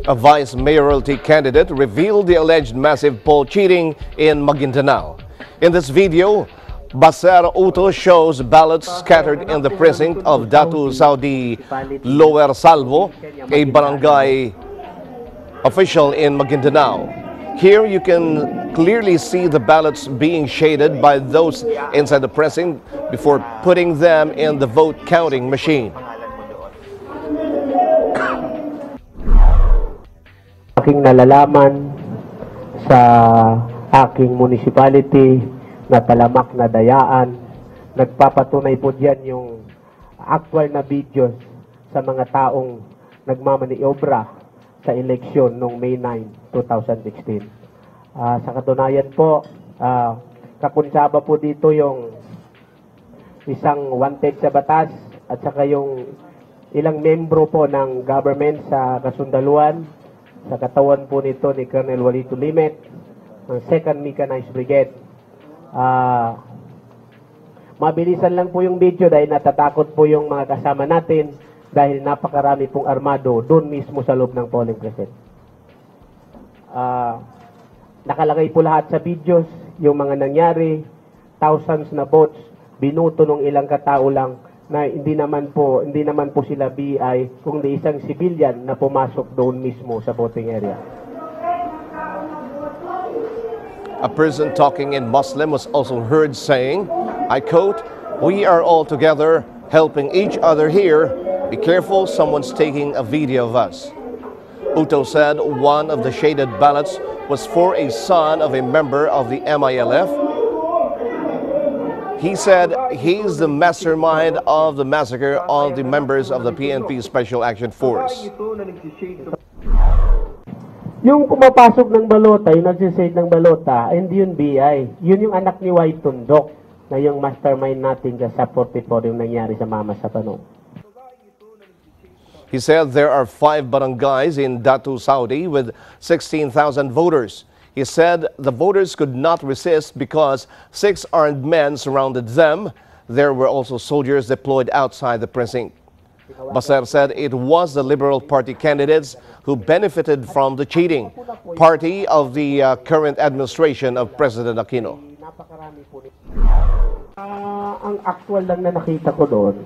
A vice mayoralty candidate revealed the alleged massive poll cheating in Maguindanao. In this video, Baser Uto shows ballots scattered in the precinct of Datu Saudi Lower Salvo, a barangay official in Maguindanao. Here you can clearly see the ballots being shaded by those inside the precinct before putting them in the vote counting machine. Aking nalalaman sa aking municipality na Talamak na Dayaan, nagpapatunay po diyan yung actual na videos sa mga taong nagmamaniobra sa eleksyon noong May 9, 2016. Sa katunayan po, kakunsaba po dito yung isang wanted sa batas at saka yung ilang membro po ng government sa kasundaluan. Sa katawan po nito ni Colonel Walito Limet, ng 2nd Mechanized Brigade. Mabilisan lang po yung video dahil natatakot po yung mga kasama natin dahil napakarami pong armado doon mismo sa loob ng polling precinct. Nakalagay po lahat sa videos yung mga nangyari, thousands na votes, binuto ng ilang katao lang na hindi naman po sila BI kundi isang civilian na pumasok doon mismo sa voting area. A person talking in Muslim was also heard saying, I quote, "We are all together helping each other here. Be careful, someone's taking a video of us." Uto said one of the shaded ballots was for a son of a member of the MILF. He said he's the mastermind of the massacre of the members of the PNP Special Action Force. Yung pumapasok ng balota, yung nagsisade ng balota, hindi yun BI. Yun yung anak ni White Tundok na yung mastermind natin sa 44 yung nangyari sa Mama sa Tanong. He said there are 5 barangays in Datu Saudi with 16,000 voters. He said the voters could not resist because 6 armed men surrounded them. There were also soldiers deployed outside the precinct. Baser said it was the Liberal Party candidates who benefited from the cheating, party of the current administration of President Aquino. Ang actual lang na nakita ko doon,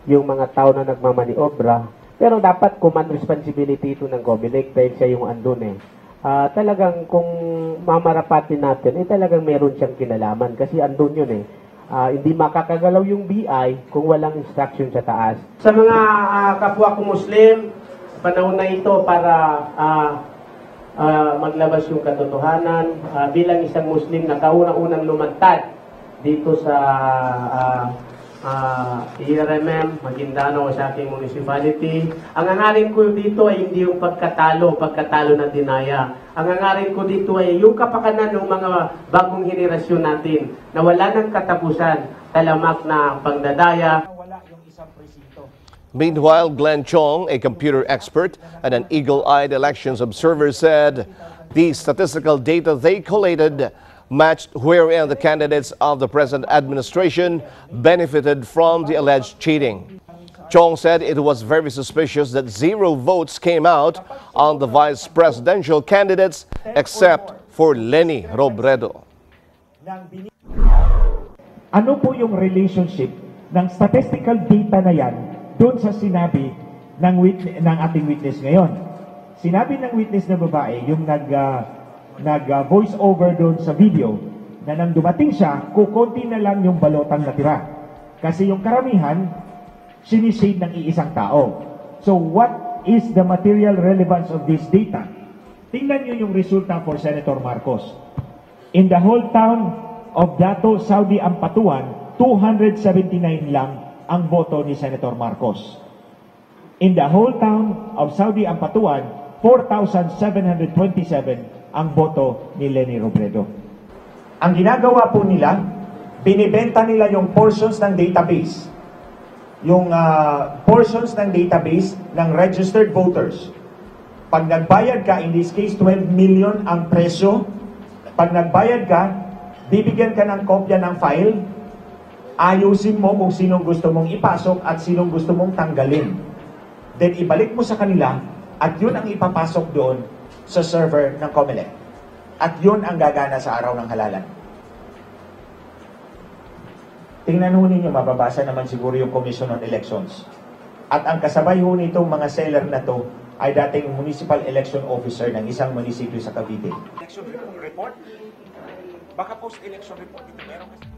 yung mga tao na nagmamaniobra, pero dapat command responsibility ito ng Comelec dahil siya yung andun eh. Talagang kung mamarapatin natin, talagang meron siyang kinalaman kasi andun yun eh. Hindi makakagalaw yung BI kung walang instruction sa taas. Sa mga kapwa ko Muslim, panahon na ito para maglabas yung katotohanan. Bilang isang Muslim na kauna-unang lumantad dito sa IRMM, Maguindanao sa aking municipality. Ang hangarin ko dito ay hindi yung pagkatalo na dinaya. Ang hangarin ko dito ay yung kapakanan ng mga bagong henerasyon natin na wala ng katapusan, talamak na pagdadaya. Wala yung isang presinto. Meanwhile, Glenn Chong, a computer expert and an eagle-eyed elections observer, said the statistical data they collated matched wherein the candidates of the present administration benefited from the alleged cheating. Chong said it was very suspicious that 0 votes came out on the vice presidential candidates except for Leni Robredo. Ano po yung relationship ng statistical data na yan doon sa sinabi ng ating witness ngayon? Sinabi ng witness na babae, yung nag-voice over doon sa video, na nang dumating siya, kukunti na lang yung balotang natira. Kasi yung karamihan, sinishade ng iisang tao. So what is the material relevance of this data? Tingnan nyo yung resulta for Senator Marcos. In the whole town of Datu Saudi Ampatuan, 279 lang ang boto ni Senator Marcos. In the whole town of Saudi Ampatuan, 4,727 ang boto ni Leni Robredo. Ang ginagawa po nila, binibenta nila yung portions ng database. Yung portions ng database ng registered voters. Pag nagbayad ka, in this case, 12 million ang presyo. Pag nagbayad ka, bibigyan ka ng kopya ng file. Ayusin mo kung sinong gusto mong ipasok at sinong gusto mong tanggalin. Then ibalik mo sa kanila At yun ang ipapasok doon sa server ng COMELEC. At yun ang gagana sa araw ng halalan. Tingnan ho ninyo, mababasa naman siguro yung Commission on Elections. At ang kasabay ho nitong mga seller na to ay dating municipal election officer ng isang munisipyo sa Cavite. Election report? Baka post-election report ito meron kasi.